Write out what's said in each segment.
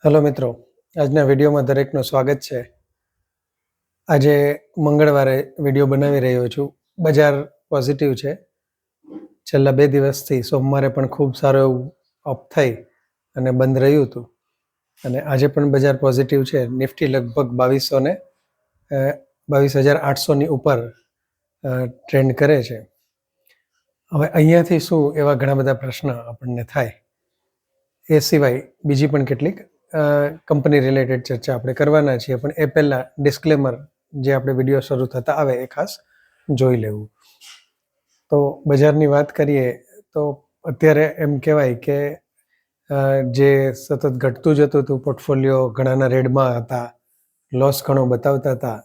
Hello મિત્રો, આજના વિડીયોમાં દરેકનું સ્વાગત છે. આજે મંગળવારે વિડીયો બનાવી રહ્યો છું. બજાર પોઝિટિવ છે. છેલ્લા 2 દિવસથી સોમવારે પણ ખૂબ સારું એવું અપ થઈ અને બંધ રહ્યું હતું અને આજે પણ બજાર પોઝિટિવ છે. નિફ્ટી લગભગ 22,800ની ઉપર ટ્રેન્ડ કરે છે. હવે અહીંયાથી શું એવા ઘણા બધા પ્રશ્ન આપણને થાય. એ સિવાય બીજી પણ કેટલીક કંપની રિલેટેડ ચર્ચા આપણે કરવાના છીએ, પણ એ પહેલાં ડિસ્ક્લેમર જે આપણે વિડીયો શરૂ થતા આવે એ ખાસ જોઈ લેવું. તો બજારની વાત કરીએ તો અત્યારે એમ કહેવાય કે જે સતત ઘટતું જતું હતું પોર્ટફોલિયો, ઘણાના રેડમાં હતા, લોસ ઘણો બતાવતા હતા,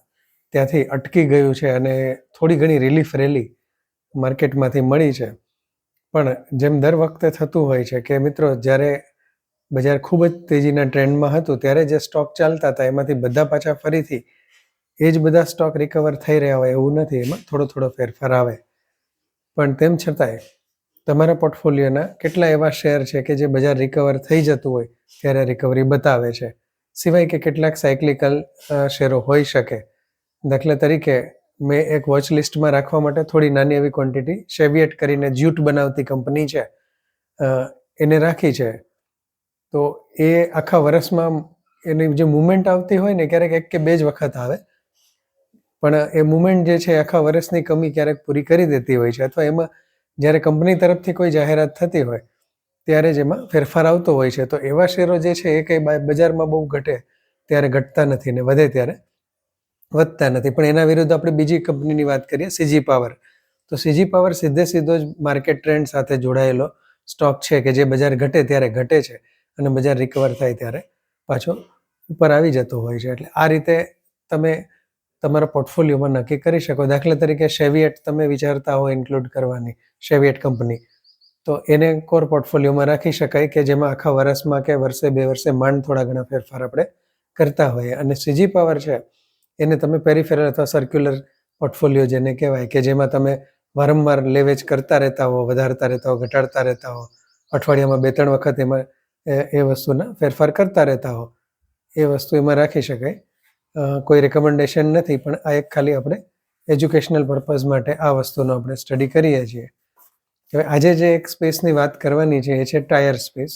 ત્યાંથી અટકી ગયું છે અને થોડી ઘણી રિલીફ રેલી માર્કેટમાંથી મળી છે. પણ જેમ દર વખતે થતું હોય છે કે મિત્રો, જ્યારે બજાર ખૂબ જ તેજીના ટ્રેન્ડમાં હતું ત્યારે જે સ્ટોક ચાલતા હતા એમાંથી બધા પાછા ફરીથી એ જ બધા સ્ટોક રિકવર થઈ રહ્યા હોય એવું નથી. એમાં થોડો ફેરફાર આવે. પણ તેમ છતાંય તમારા પોર્ટફોલિયોના કેટલા એવા શેર છે કે જે બજાર રિકવર થઈ જતું હોય ત્યારે રિકવરી બતાવે છે, સિવાય કે કેટલાક સાયક્લિકલ શેરો હોઈ શકે. દાખલા તરીકે મેં એક વોચ લિસ્ટમાં રાખવા માટે થોડી નાની એવી ક્વોન્ટિટી શેવિયેટ કરીને જ્યુટ બનાવતી કંપની છે એને રાખી છે. તો એ આખા વર્ષમાં એની જે મુવમેન્ટ આવતી હોય ને, ક્યારેક 1 કે 2 જ વખત આવે, પણ એ મુવમેન્ટ જે છે આખા વર્ષની કમી ક્યારેક પૂરી કરી દેતી હોય છે. અથવા એમાં જ્યારે કંપની તરફથી કોઈ જાહેરાત થતી હોય ત્યારે જ એમાં ફેરફાર આવતો હોય છે. તો એવા શેરો જે છે એ કંઈ બજારમાં બહુ ઘટે ત્યારે ઘટતા નથી ને વધે ત્યારે વધતા નથી. પણ એના વિરુદ્ધ આપણે બીજી કંપનીની વાત કરીએ, સીજી પાવર. તો સીજી પાવર સીધો જ માર્કેટ ટ્રેન્ડ સાથે જોડાયેલો સ્ટોક છે કે જે બજાર ઘટે ત્યારે ઘટે છે અને બજાર રિકવર થાય ત્યારે પાછો ઉપર આવી જતો હોય છે. એટલે આ રીતે તમે તમારા પોર્ટફોલિયોમાં નક્કી કરી શકો. દાખલા તરીકે શેવિયેટ તમે વિચારતા હો ઇન્ક્લુડ કરવાની, શેવિયેટ કંપની, તો એને કોર પોર્ટફોલિયોમાં રાખી શકાય કે જેમાં આખા વર્ષમાં કે વર્ષે 2 વર્ષે માંડ થોડા ઘણા ફેરફાર આપણે કરતા હોઈએ. અને સીજી પાવર છે એને તમે પેરિફેરલ અથવા સર્ક્યુલર પોર્ટફોલિયો જેને કહેવાય, કે જેમાં તમે વારંવાર લેવેચ કરતા રહેતા હો, વધારતા રહેતા હો, ઘટાડતા રહેતા હો, અઠવાડિયામાં 2-3 વખત એમાં એ વસ્તુના ફેરફાર કરતા રહેતા હો, એ વસ્તુ એમાં રાખી શકાય. કોઈ રેકમેન્ડેશન નથી, પણ આ એક ખાલી આપણે એજ્યુકેશનલ પર્પઝ માટે આ વસ્તુનો આપણે સ્ટડી કરીએ છીએ. હવે આજે જે એક સ્પેસની વાત કરવાની છે એ છે ટાયર સ્પેસ.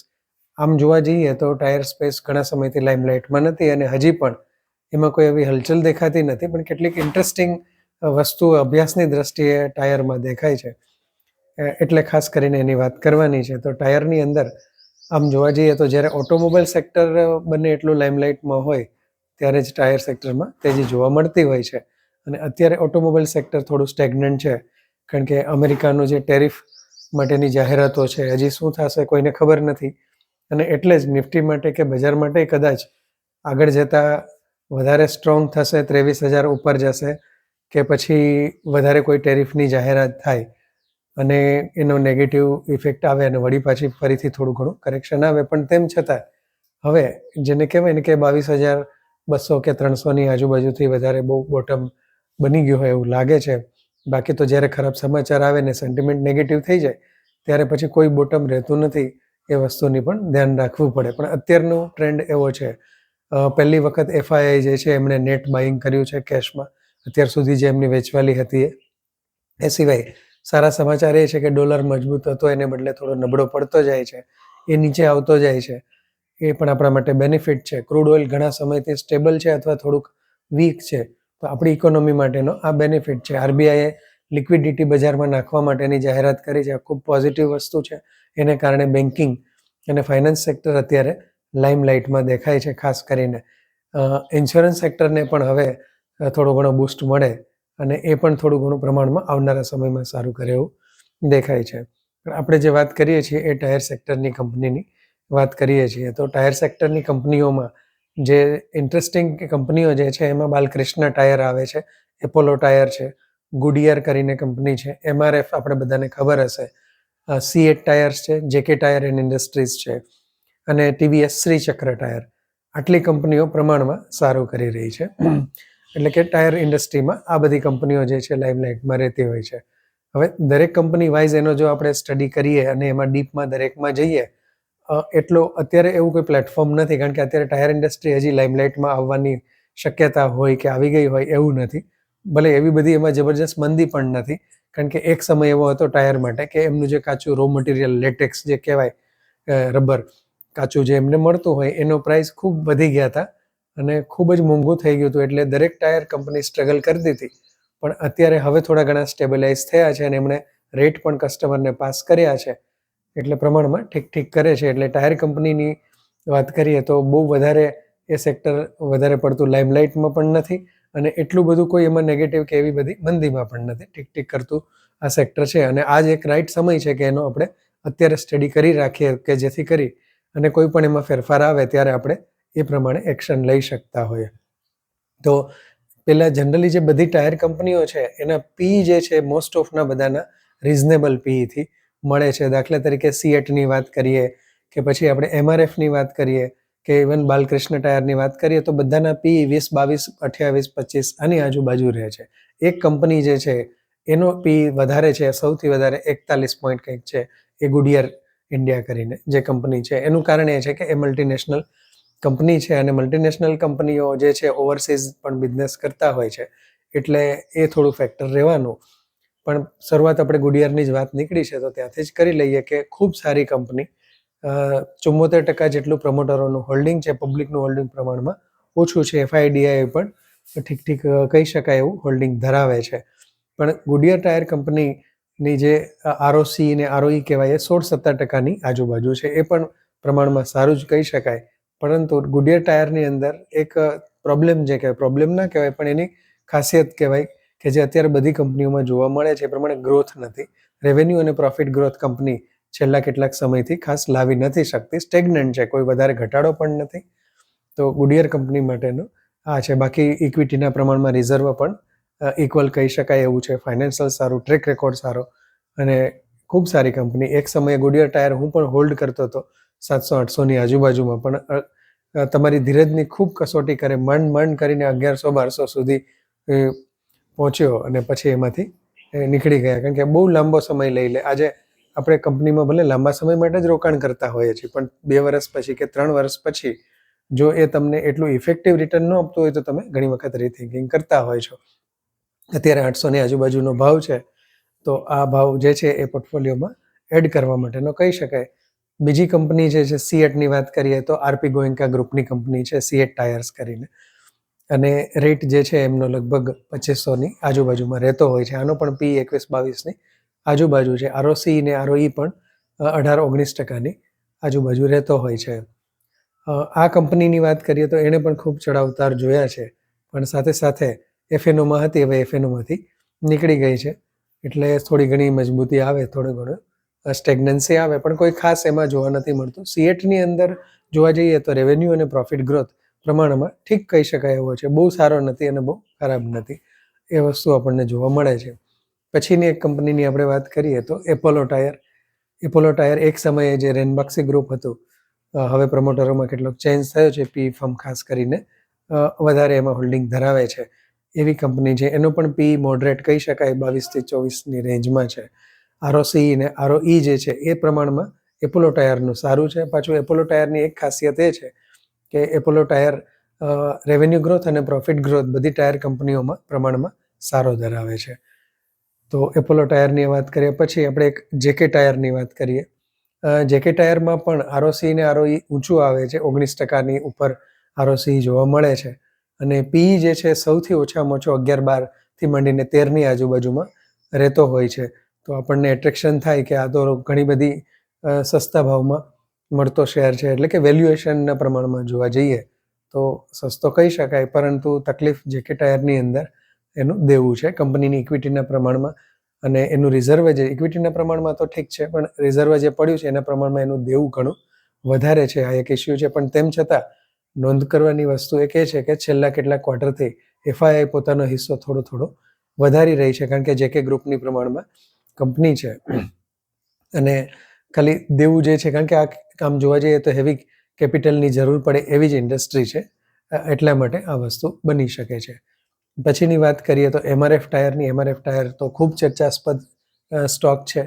આમ જોવા જઈએ તો ટાયર સ્પેસ ઘણા સમયથી લાઇમલાઇટમાં નથી અને હજી પણ એમાં કોઈ એવી હલચલ દેખાતી નથી, પણ કેટલીક ઇન્ટરેસ્ટિંગ વસ્તુઓ અભ્યાસની દ્રષ્ટિએ ટાયરમાં દેખાય છે, એટલે ખાસ કરીને એની વાત કરવાની છે. તો ટાયરની અંદર આમ જોવા જઈએ તો જ્યારે ઓટોમોબાઈલ સેક્ટર બને એટલું લાઇમલાઇટમાં હોય ત્યારે જ ટાયર સેક્ટરમાં તેજી જોવા મળતી હોય છે. અને અત્યારે ઓટોમોબાઈલ સેક્ટર થોડું સ્ટેગ્નન્ટ છે, કારણ કે અમેરિકાનું જે ટેરિફ માટેની જાહેરાતો છે હજી શું થશે કોઈને ખબર નથી. અને એટલે જ નિફ્ટી માટે કે બજાર માટે કદાચ આગળ જતાં વધારે સ્ટ્રોંગ થશે, 23,000 ઉપર જશે, કે પછી વધારે કોઈ ટેરિફની જાહેરાત થાય અને એનો નેગેટિવ ઇફેક્ટ આવે અને વળી પાછી ફરીથી થોડું ઘણું કરેક્શન આવે. પણ તેમ છતાં હવે જેને કહેવાય ને કે 22,200 કે 300ની આજુબાજુથી વધારે બહુ બોટમ બની ગયું હોય એવું લાગે છે. બાકી તો જ્યારે ખરાબ સમાચાર આવે ને સેન્ટિમેન્ટ નેગેટિવ થઈ જાય ત્યારે પછી કોઈ બોટમ રહેતું નથી. એ વસ્તુની પણ ધ્યાન રાખવું પડે. પણ અત્યારનો ટ્રેન્ડ એવો છે. પહેલી વખત એફઆઈઆઈ જે છે એમણે નેટ બાઇંગ કર્યું છે કેશમાં, અત્યાર સુધી જે એમની વેચવાલી હતી એ સિવાય સારા સમાચાર એ છે કે ડોલર મજબૂત હતો એને બદલે થોડો નબળો પડતો જાય છે, એ નીચે આવતો જાય છે, એ પણ આપણા માટે બેનિફિટ છે. ક્રૂડ ઓઇલ ઘણા સમયથી સ્ટેબલ છે અથવા થોડુંક વીક છે, તો આપણી ઇકોનોમી માટેનો આ બેનિફિટ છે. આરબીઆઈએ લિક્વિડિટી બજારમાં નાખવા માટેની જાહેરાત કરી છે, ખૂબ પોઝિટિવ વસ્તુ છે. એને કારણે બેન્કિંગ અને ફાઇનાન્સ સેક્ટર અત્યારે લાઇમલાઇટમાં દેખાય છે. ખાસ કરીને ઇન્સ્યોરન્સ સેક્ટરને પણ હવે થોડો ઘણો બૂસ્ટ મળે અને એ પણ થોડું ઘણું પ્રમાણમાં આવનારા સમયમાં સારું કરે એવું દેખાય છે. પણ આપણે જે વાત કરીએ છીએ એ ટાયર સેક્ટરની કંપનીની વાત કરીએ છીએ. તો ટાયર સેક્ટરની કંપનીઓમાં જે ઇન્ટરેસ્ટિંગ કંપનીઓ જે છે એમાં બાલકૃષ્ણ ટાયર આવે છે, એપોલો ટાયર છે, ગુડિયર કરીને કંપની છે, એમઆરએફ આપણે બધાને ખબર હશે, C8 ટાયર્સ છે, જેકે ટાયર એન્ડ ઇન્ડસ્ટ્રીઝ છે અને ટીવીએસ શ્રી ચક્ર ટાયર. આટલી કંપનીઓ પ્રમાણમાં સારું કરી રહી છે. એટલે કે ટાયર ઇન્ડસ્ટ્રીમાં આ બધી કંપનીઓ જે છે લાઇમલાઇટમાં રહેતી હોય છે. હવે દરેક કંપની વાઇઝ એનો જો આપણે સ્ટડી કરીએ અને એમાં ડીપમાં દરેકમાં જઈએ એટલો અત્યારે એવું કોઈ પ્લેટફોર્મ નથી, કારણ કે અત્યારે ટાયર ઇન્ડસ્ટ્રી હજી લાઇમલાઇટમાં આવવાની શક્યતા હોય કે આવી ગઈ હોય એવું નથી. ભલે એવી બધી એમાં જબરજસ્ત મંદી પણ નથી, કારણ કે એક સમય એવો હતો ટાયર માટે કે એમનું જે કાચું રો મટીરિયલ લેટેક્સ જે કહેવાય રબર કાચું જે એમને મળતું હોય એનો પ્રાઇસ ખૂબ વધી ગયા હતા અને ખૂબ જ મોંઘું થઈ ગયું હતું, એટલે દરેક ટાયર કંપની સ્ટ્રગલ કરતી હતી. પણ અત્યારે હવે થોડા ઘણા સ્ટેબલાઇઝ થયા છે અને એમણે રેટ પણ કસ્ટમરને પાસ કર્યા છે, એટલે પ્રમાણમાં ઠીક કરે છે. એટલે ટાયર કંપનીની વાત કરીએ તો બહુ વધારે એ સેક્ટર વધારે પડતું લાઇમલાઇટમાં પણ નથી અને એટલું બધું કોઈ એમાં નેગેટિવ કે એવી બધી મંદીમાં પણ નથી. ઠીક કરતું આ સેક્ટર છે અને આ જ એક રાઈટ સમય છે કે એનો આપણે અત્યારે સ્ટડી કરી રાખીએ કે જેથી કરી અને કોઈ પણ એમાં ફેરફાર આવે ત્યારે આપણે એ પ્રમાણે એક્શન લઈ શકતા હોઈએ. તો પહેલાં જનરલી જે બધી ટાયર કંપનીઓ છે એના પી જે છે મોસ્ટ ઓફના બધાના રિઝનેબલ પીથી મળે છે. દાખલા તરીકે સીએટની વાત કરીએ કે પછી આપણે એમઆરએફની વાત કરીએ કે ઇવન બાલકૃષ્ણ ટાયરની વાત કરીએ તો બધાના પી 20, 22, 28, 25 આની આજુબાજુ રહે છે. એક કંપની જે છે એનો પી વધારે છે, સૌથી વધારે 41 પોઈન્ટ કંઈક છે, એ ગુડિયર ઇન્ડિયા કરીને જે કંપની છે. એનું કારણ એ છે કે એ મલ્ટીનેશનલ કંપની છે અને મલ્ટીનેશનલ કંપનીઓ જે છે ઓવરસીઝ પણ બિઝનેસ કરતા હોય છે, એટલે એ થોડું ફેક્ટર રહેવાનું. પણ શરૂઆત આપણે ગુડિયરની જ વાત નીકળી છે તો ત્યાંથી જ કરી લઈએ કે ખૂબ સારી કંપની. 74% જેટલું પ્રમોટરોનું હોલ્ડિંગ છે, પબ્લિકનું હોલ્ડિંગ પ્રમાણમાં ઓછું છે. એફઆઈડીઆઈ પણ ઠીક કહી શકાય એવું હોલ્ડિંગ ધરાવે છે. પણ ગુડિયર ટાયર કંપનીની જે આરઓસી ને આરઓઈ કહેવાય એ 16-17% આજુબાજુ છે. એ પણ પ્રમાણમાં સારું જ કહી શકાય. પરંતુ ગુડિયર ટાયરની અંદર એક પ્રોબ્લેમ જે કહેવાય, પ્રોબ્લેમ ના કહેવાય પણ એની ખાસિયત કહેવાય કે જે અત્યારે બધી કંપનીઓમાં જોવા મળે છે એ પ્રમાણે ગ્રોથ નથી. રેવન્યુ અને પ્રોફિટ ગ્રોથ કંપની છેલ્લા કેટલાક સમયથી ખાસ લાવી નથી શકતી, સ્ટેગ્નન્ટ છે, કોઈ વધારે ઘટાડો પણ નથી. તો ગુડિયર કંપની માટેનું આ છે. બાકી ઇક્વિટીના પ્રમાણમાં રિઝર્વ પણ ઇક્વલ કહી શકાય એવું છે. ફાઇનાન્શિયલ સારું, ટ્રેક રેકોર્ડ સારો અને ખૂબ સારી કંપની. એક સમયે ગુડિયર ટાયર હું પણ હોલ્ડ કરતો હતો 700-800ની આજુબાજુમાં, પણ તમારી ધીરજની ખૂબ કસોટી કરે, માંડ કરીને 1100-1200 સુધી પહોંચ્યો અને પછી એમાંથી નીકળી ગયા, કારણ કે બહુ લાંબો સમય લઈ લે. આજે આપણે કંપનીમાં ભલે લાંબા સમય માટે જ રોકાણ કરતા હોઈએ છીએ, પણ 2 વર્ષ પછી કે 3 વર્ષ પછી જો એ તમને એટલું ઇફેક્ટિવ રિટર્ન ન આપતું હોય તો તમે ઘણી વખત રીથિંકિંગ કરતા હોય છો. અત્યારે 800ની આજુબાજુનો ભાવ છે, તો આ ભાવ જે છે એ પોર્ટફોલિયોમાં એડ કરવા માટેનો કહી શકાય. બીજી કંપની જે છે સીએટની વાત કરીએ તો આરપી ગોયન્કા ગ્રુપની કંપની છે, સીએટ ટાયર્સ કરીને, અને રેટ જે છે એમનો લગભગ 2500ની આજુબાજુમાં રહેતો હોય છે. આનો પણ પી 21-22ની આજુબાજુ છે. આરઓસી ને આરઓઈ પણ 18-19%ની આજુબાજુ રહેતો હોય છે. આ કંપનીની વાત કરીએ તો એણે પણ ખૂબ ચડાવ ઉતાર જોયા છે, પણ સાથે સાથે એફએનઓમાં હતી, હવે એફએનઓમાંથી નીકળી ગઈ છે, એટલે થોડી ઘણી મજબૂતી આવે, થોડું ઘણું સ્ટેગ્નન્સી આવે, પણ કોઈ ખાસ એમાં જોવા નથી મળતું. સીએટની અંદર જોવા જઈએ તો રેવન્યુ અને પ્રોફિટ ગ્રોથ પ્રમાણમાં ઠીક કહી શકાય એવો છે. બહુ સારો નથી અને બહુ ખરાબ નથી, એ વસ્તુ આપણને જોવા મળે છે. પછીની એક કંપનીની આપણે વાત કરીએ તો એપોલો ટાયર. એપોલો ટાયર એક સમયે જે રેનબક્સી ગ્રુપ હતું, હવે પ્રમોટરોમાં કેટલોક ચેન્જ થયો છે, પી ફર્મ ખાસ કરીને વધારે એમાં હોલ્ડિંગ ધરાવે છે એવી કંપની છે. એનો પણ પી મોડરેટ કહી શકાય, 22-24ની રેન્જમાં છે. આરઓસી ને આરઓઈ જે છે એ પ્રમાણમાં એપોલો ટાયરનું સારું છે. પાછું એપોલો ટાયરની એક ખાસિયત એ છે કે એપોલો ટાયર રેવન્યુ ગ્રોથ અને પ્રોફિટ ગ્રોથ બધી ટાયર કંપનીઓમાં પ્રમાણમાં સારો ધરાવે છે. તો એપોલો ટાયરની વાત કરીએ પછી આપણે એક જેકે ટાયરની વાત કરીએ. જેકે ટાયરમાં પણ આરઓસી ને આરઓઈ ઊંચું આવે છે, 19%ની ઉપર આરઓસી જોવા મળે છે અને પી જે છે સૌથી ઓછામાં ઓછો 11-12થી માંડીને 13ની આજુબાજુમાં રહેતો હોય છે. તો આપણને એટ્રેક્શન થાય કે આ તો ઘણી બધી સસ્તા ભાવમાં મળતો શેર છે, એટલે કે વેલ્યુએશનના પ્રમાણમાં જોવા જઈએ તો સસ્તો કહી શકાય, પરંતુ તકલીફ જેકે ટાયરની અંદર એનું દેવું છે કંપનીની ઇક્વિટીના પ્રમાણમાં, અને એનું રિઝર્વ જે ઇક્વિટીના પ્રમાણમાં તો ઠીક છે, પણ રિઝર્વ જે પડ્યું છે એના પ્રમાણમાં એનું દેવું ઘણું વધારે છે. આ એક ઇસ્યુ છે, પણ તેમ છતાં નોંધ કરવાની વસ્તુ એક એ છે કે છેલ્લા કેટલાક ક્વાર્ટરથી એફઆઈઆઈ પોતાનો હિસ્સો થોડો વધારી રહી છે, કારણ કે જેકે ગ્રુપની પ્રમાણમાં કંપની છે અને ખાલી દેવું જે છે, કારણ કે આ કામ જોવા જઈએ તો હેવી કેપિટલની જરૂર પડે એવી જ ઇન્ડસ્ટ્રી છે, એટલા માટે આ વસ્તુ બની શકે છે. પછીની વાત કરીએ તો એમઆરએફ ટાયરની. એમઆરએફ ટાયર તો ખૂબ ચર્ચાસ્પદ સ્ટોક છે,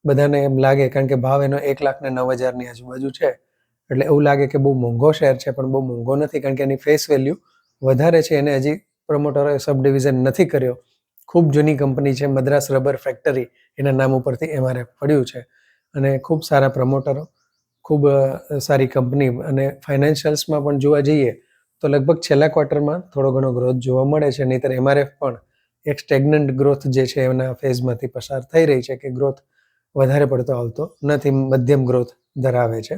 બધાને એમ લાગે, કારણ કે ભાવ એનો 1,09,000ની આજુબાજુ છે એટલે એવું લાગે કે બહુ મોંઘો શેર છે, પણ બહુ મોંઘો નથી, કારણ કે એની ફેસ વેલ્યુ વધારે છે. એને હજી પ્રમોટરોએ સબ ડિવિઝન નથી કર્યો. ખૂબ જૂની કંપની છે, મદ્રાસ રબર ફેક્ટરી એના નામ ઉપરથી MRF પડ્યું છે, અને ખૂબ સારા પ્રમોટરો, ખૂબ સારી કંપની. અને ફાઇનાન્શિયલ્સમાં પણ જોવા જઈએ તો લગભગ છેલ્લા ક્વાર્ટરમાં થોડો ઘણો ગ્રોથ જોવા મળે છે. નહીંતર MRF પણ એક સ્ટેગ્નન્ટ ગ્રોથ જે છે એના ફેઝમાંથી પસાર થઈ રહી છે, કે ગ્રોથ વધારે પડતો આવતો નથી, મધ્યમ ગ્રોથ ધરાવે છે.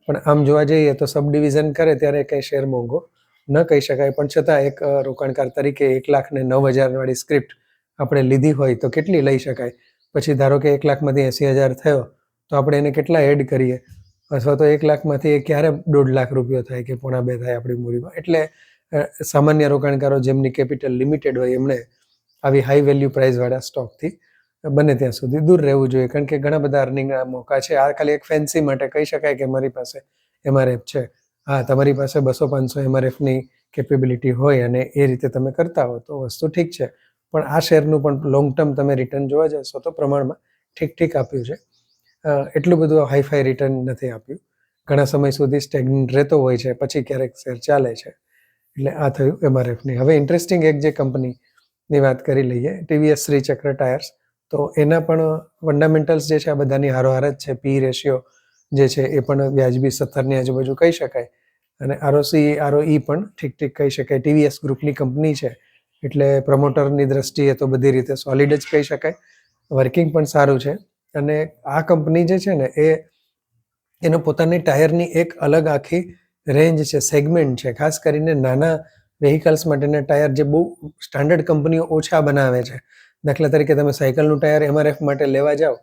પણ આમ જોવા જઈએ તો સબ ડિવિઝન કરે ત્યારે કંઈ શેર મોંઘો ન કહી શકાય. પણ છતાં એક રોકાણકાર તરીકે 1,09,000 વાળી સ્ક્રિપ્ટ આપણે લીધી હોય તો કેટલી લઈ શકાય? પછી ધારો કે 1,00,000માંથી 80,000 થયો તો આપણે એને કેટલા એડ કરીએ? અથવા તો 1,00,000માંથી એ ક્યારે 1.5 લાખ રૂપિયો થાય કે 1.25 થાય આપણી મૂડીમાં? એટલે સામાન્ય રોકાણકારો જેમની કેપિટલ લિમિટેડ હોય એમણે આવી હાઈ વેલ્યુ પ્રાઇઝવાળા સ્ટોકથી બને ત્યાં સુધી દૂર રહેવું જોઈએ, કારણ કે ઘણા બધા અર્નિંગના મોકા છે. આ ખાલી એક ફેન્સી માટે કહી શકાય કે મારી પાસે MRF છે. હા, તમારી પાસે 200-500 MRFની કેપેબિલિટી હોય અને એ રીતે તમે કરતા હો તો વસ્તુ ઠીક છે. પણ આ શેરનું પણ લોંગ ટર્મ તમે રિટર્ન જોવા જશો તો પ્રમાણમાં ઠીક આપ્યું છે. એટલું બધું હાઈફાઈ રિટર્ન નથી આપ્યું. ઘણા સમય સુધી સ્ટેગ્નન્ટ રહેતો હોય છે, પછી ક્યારેક શેર ચાલે છે. એટલે આ થયું MRFની. હવે ઇન્ટરેસ્ટિંગ એક જે કંપનીની વાત કરી લઈએ, TVS શ્રી ચક્ર ટાયર્સ. તો એના પણ ફંડામેન્ટલ્સ જે છે આ બધાની હારોહાર જ છે. પી રેશિયો જે છે એ પણ વ્યાજબી 17ની આજુબાજુ કહી શકાય, અને ROE પણ ઠીક કહી શકાય. TVS ગ્રુપની કંપની છે એટલે પ્રમોટરની દ્રષ્ટિએ તો બધી રીતે સોલિડ જ કહી શકાય. વર્કિંગ પણ સારું છે. અને આ કંપની જે છે ને એનો પોતાની ટાયરની એક અલગ આખી રેન્જ છે, સેગમેન્ટ છે. ખાસ કરીને નાના વ્હીકલ્સ માટેના ટાયર જે બહુ સ્ટાન્ડર્ડ કંપનીઓ ઓછા બનાવે છે. દાખલા તરીકે તમે સાયકલનું ટાયર MRF માટે લેવા જાઓ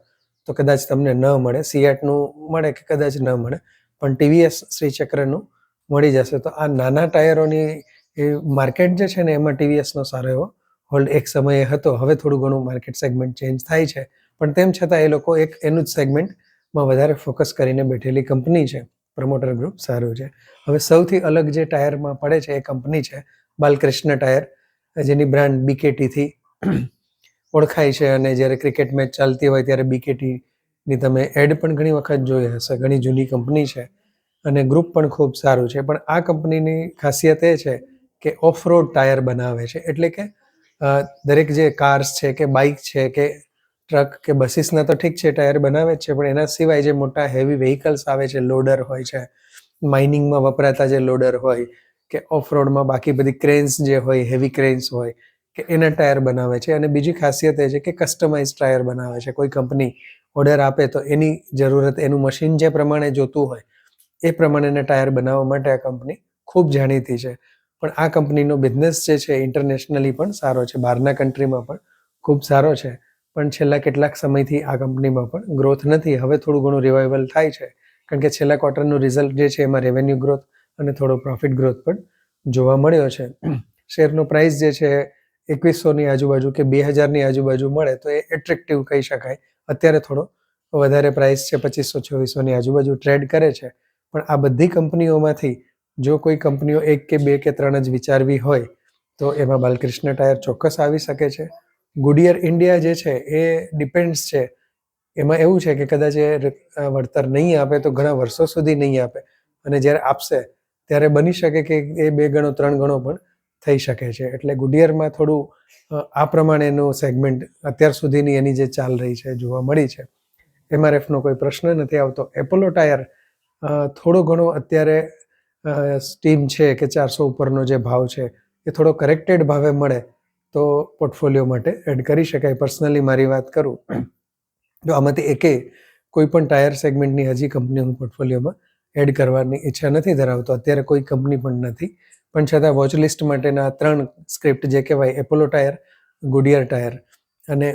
તો કદાચ તમને ન મળે, સિયાટનું મળે કે કદાચ ન મળે, પણ TVS શ્રી ચક્રનું મળી જશે. તો આ નાના ટાયરોની એ માર્કેટ જે છે ને એમાં TVSનો સારો એવો હોલ્ડ એક સમયે હતો. હવે થોડું ઘણું માર્કેટ સેગમેન્ટ ચેન્જ થાય છે, પણ તેમ છતાં એ લોકો એનું જ સેગમેન્ટમાં વધારે ફોકસ કરીને બેઠેલી કંપની છે. પ્રમોટર ગ્રુપ સારું છે. હવે સૌથી અલગ જે ટાયરમાં પડે છે એ કંપની છે બાલકૃષ્ણ ટાયર, જેની બ્રાન્ડ BKTથી ઓળખાય છે. અને જ્યારે ક્રિકેટ મેચ ચાલતી હોય ત્યારે BKTની તમે એડ પણ ઘણી વખત જોઈ હશે. ઘણી જૂની કંપની છે અને ગ્રુપ પણ ખૂબ સારું છે. પણ આ કંપનીની ખાસિયત એ છે કે ઓફ રોડ ટાયર બનાવે છે. એટલે કે દરેક જે કાર્સ છે કે બાઇક છે કે ટ્રક કે બસીસના તો ઠીક છે ટાયર બનાવે જ છે, પણ એના સિવાય જે મોટા હેવી વ્હીકલ્સ આવે છે, લોડર હોય છે, માઇનિંગમાં વપરાતા જે લોડર હોય, કે ઓફ રોડમાં બાકી બધી ક્રેન્સ જે હોય, હેવી ક્રેન્સ હોય, કે એના ટાયર બનાવે છે. અને બીજી ખાસિયત એ છે કે કસ્ટમાઇઝ ટાયર બનાવે છે. કોઈ કંપની ઓર્ડર આપે તો એની જરૂરત, એનું મશીન જે પ્રમાણે જોતું હોય એ પ્રમાણેના ટાયર બનાવવા માટે આ કંપની ખૂબ જાણીતી છે. પણ આ કંપનીનો બિઝનેસ જે છે ઇન્ટરનેશનલી પણ સારો છે, બહારના કન્ટ્રીમાં પણ ખૂબ સારો છે. પણ છેલ્લા કેટલાક સમયથી આ કંપનીમાં પણ ગ્રોથ નથી. હવે થોડું ઘણું રિવાઇવલ થાય છે, કારણ કે છેલ્લા ક્વાર્ટરનું રિઝલ્ટ જે છે એમાં રેવન્યુ ગ્રોથ અને થોડો પ્રોફિટ ગ્રોથ પણ જોવા મળ્યો છે. શેરનો પ્રાઇસ જે છે 2100ની આજુબાજુ કે 2000ની આજુબાજુ મળે તો એ એટ્રેક્ટિવ કહી શકાય. અત્યારે થોડો વધારે પ્રાઇસ છે, 2500-2600ની આજુબાજુ ટ્રેડ કરે છે. પણ આ બધી કંપનીઓમાંથી જો કોઈ કંપનીઓ 1 કે 2 કે 3 જ વિચારવી હોય તો એમાં બાલકૃષ્ણ ટાયર ચોક્કસ આવી શકે છે. ગુડિયર ઇન્ડિયા જે છે એ ડિપેન્ડ્સ છે. એમાં એવું છે કે કદાચ એ વળતર નહીં આપે તો ઘણા વર્ષો સુધી નહીં આપે, અને જ્યારે આપશે ત્યારે બની શકે કે એ 2 ગણો 3 ગણો પણ થઈ શકે છે. એટલે ગુડિયરમાં થોડું આ પ્રમાણેનું સેગમેન્ટ અત્યાર સુધીની એની જે ચાલ રહી છે જોવા મળી છે. MRFનો કોઈ પ્રશ્ન નથી આવતો. એપોલો ટાયર થોડો ઘણો અત્યારે સ્ટીમ છે કે 400 ઉપરનો જે ભાવ છે એ થોડો કરેક્ટેડ ભાવે મળે તો પોર્ટફોલિયો માટે એડ કરી શકાય. પર્સનલી મારી વાત કરું તો આમાંથી કોઈ પણ ટાયર સેગમેન્ટની હજી કંપની હું પોર્ટફોલિયોમાં એડ કરવાની ઈચ્છા નથી ધરાવતો. અત્યારે કોઈ કંપની પણ નથી, પણ છતાં વોચલિસ્ટ માટેના 3 સ્ક્રિપ્ટ જે કહેવાય, એપોલો ટાયર, ગુડિયર ટાયર અને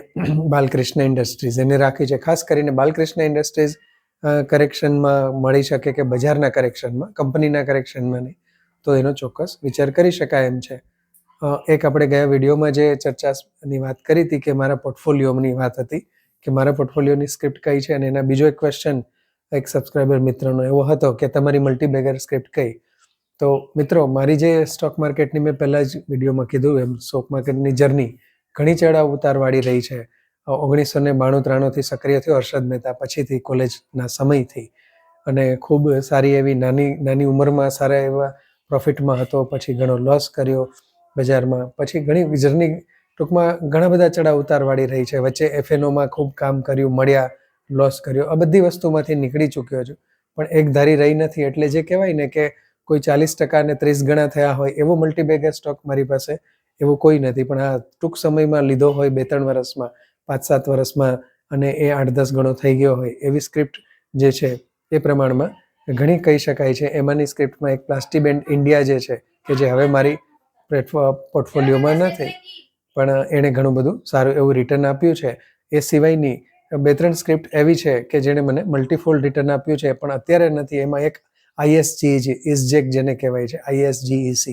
બાલકૃષ્ણ ઇન્ડસ્ટ્રીઝ, એને રાખી છે. ખાસ કરીને બાલકૃષ્ણ ઇન્ડસ્ટ્રીઝ કરેક્શનમાં મળી શકે કે બજારના કરેક્શનમાં, કંપનીના કરેક્શનમાં નહીં, તો એનો ચોક્કસ વિચાર કરી શકાય એમ છે. એક આપણે ગયા વિડીયોમાં જે ચર્ચાની વાત કરી હતી કે મારા પોર્ટફોલિયોની વાત હતી કે મારા પોર્ટફોલિયોની સ્ક્રિપ્ટ કઈ છે, અને એના બીજો એક ક્વેશ્ચન એક સબસ્ક્રાઈબર મિત્રનો એવો હતો કે તમારી મલ્ટીબેગર સ્ક્રિપ્ટ કઈ? તો મિત્રો, મારી જે સ્ટોક માર્કેટની મેં પહેલાં જ વિડીયોમાં કીધું એમ સ્ટોક માર્કેટની જર્ની ઘણી ચડાવ ઉતારવાળી રહી છે. 1992-93થી સક્રિય થયો હર્ષદ મહેતા પછીથી, કોલેજના સમયથી, અને ખૂબ સારી એવી નાની ઉંમરમાં સારા એવા પ્રોફિટમાં હતો, પછી ઘણો લોસ કર્યો બજારમાં, પછી ઘણી જર્ની ટૂંકમાં ઘણા બધા ચડાવ ઉતારવાળી રહી છે. વચ્ચે એફએનઓમાં ખૂબ કામ કર્યું, મળ્યા, લોસ કર્યો, આ બધી વસ્તુમાંથી નીકળી ચૂક્યો છું, પણ એક ધારી રહી નથી. એટલે જે કહેવાય ને કે કોઈ 40% ને 30 ગણા થયા હોય એવો મલ્ટીબેગર સ્ટોક મારી પાસે એવું કોઈ નથી, પણ આ ટૂંક સમયમાં લીધો હોય, 2-3 વર્ષમાં, 5-7 વર્ષમાં, અને એ 8-10 ગણો થઈ ગયો હોય એવી સ્ક્રિપ્ટ જે છે એ પ્રમાણમાં ઘણી કહી શકાય છે. એમાંની સ્ક્રિપ્ટમાં એક પ્લાસ્ટીબેન્ડ ઇન્ડિયા જે છે કે જે હવે મારી પોર્ટફોલિયોમાં નથી, પણ એણે ઘણું બધું સારું એવું રિટર્ન આપ્યું છે. એ સિવાયની 2-3 સ્ક્રિપ્ટ એવી છે કે જેણે મને મલ્ટીફોલ્ડ રિટર્ન આપ્યું છે, પણ અત્યારે નથી. એમાં એક ISGEC ઇસજેક જેને કહેવાય છે, ISGEC,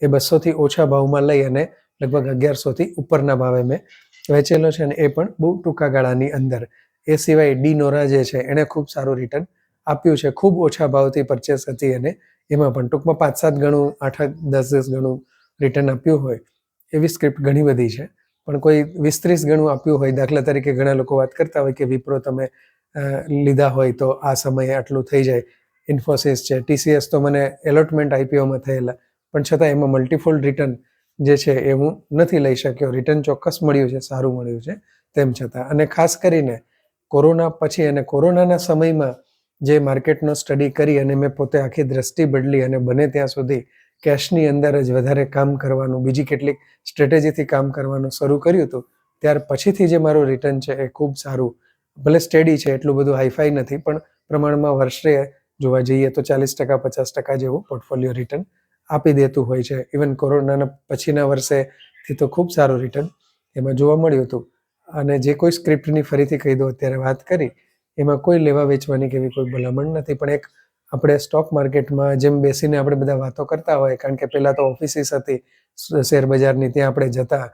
એ 200થી ઓછા ભાવમાં લઈ અને લગભગ 1100થી ઉપરના ભાવે મેં વેચેલો છે, અને એ પણ બહુ ટૂંકા ગાળાની અંદર. એ સિવાય ડી નોરા જે છે એણે ખૂબ સારું રિટર્ન આપ્યું છે. ખૂબ ઓછા ભાવથી પરચેસ હતી અને એમાં પણ ટૂંકમાં 5-7 ગણું, 8-10 ગણું રિટર્ન આપ્યું હોય એવી સ્ક્રિપ્ટ ઘણી બધી છે. પણ કોઈ 20-30 ગણું આપ્યું હોય, દાખલા તરીકે ઘણા લોકો વાત કરતા હોય કે વિપ્રો તમે લીધા હોય તો આ સમયે આટલું થઈ જાય. ઇન્ફોસિસ છે, TCS તો મને એલોટમેન્ટ IPOમાં થયેલા, પણ છતાં એમાં મલ્ટીફોલ્ડ રિટર્ન જે છે એ હું નથી લઈ શક્યો. રિટર્ન ચોક્કસ મળ્યું છે, સારું મળ્યું છે તેમ છતાં. અને ખાસ કરીને કોરોના પછી અને કોરોનાના સમયમાં જે માર્કેટનો સ્ટડી કરી અને મેં પોતે આખી દ્રષ્ટિ બદલી અને બને ત્યાં સુધી કેશની અંદર જ વધારે કામ કરવાનું, બીજી કેટલીક સ્ટ્રેટેજીથી કામ કરવાનું શરૂ કર્યું હતું, ત્યાર પછીથી જે મારું રિટર્ન છે એ ખૂબ સારું, ભલે સ્ટેડી છે, એટલું બધું હાઈફાઈ નથી, પણ પ્રમાણમાં વર્ષે જોવા જઈએ તો 40% 50% જેવું પોર્ટફોલિયો રિટર્ન આપી દેતું હોય છે. ઇવન કોરોનાના પછીના વર્ષેથી તો ખૂબ સારું રિટર્ન એમાં જોવા મળ્યું હતું. અને જે કોઈ સ્ક્રિપ્ટની ફરીથી કહી દો, અત્યારે વાત કરી, એમાં કોઈ લેવા વેચવાની કે એવી કોઈ ભલામણ નથી, પણ એક આપણે સ્ટોક માર્કેટમાં જેમ બેસીને આપણે બધા વાતો કરતા હોય, કારણ કે પહેલાં તો ઓફિસીસ હતી શેર બજારની, ત્યાં આપણે જતા,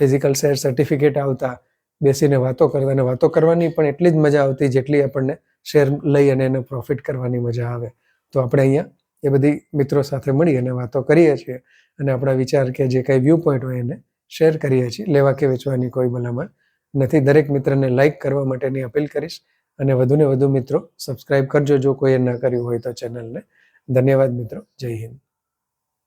ફિઝિકલ શેર સર્ટિફિકેટ આવતા, બેસીને વાતો કરતા, અને વાતો કરવાની પણ એટલી જ મજા આવતી જેટલી આપણને શેર લઈ અને એને પ્રોફિટ કરવાની મજા આવે. તો આપણે અહીંયા એ બધી મિત્રો સાથે મળી અને વાતો કરીએ છીએ, અને આપણા વિચાર કે જે કંઈ વ્યૂ પોઈન્ટ હોય એને શેર કરીએ છીએ. લેવા કે વેચવાની કોઈ ભલામણ નથી. દરેક મિત્રને લાઈક કરવા માટેની અપીલ કરીશ, અને વધુને વધુ મિત્રો સબસ્ક્રાઈબ કરજો જો કોઈએ ન કર્યું હોય તો ચેનલને. ધન્યવાદ મિત્રો. જય હિન્દ.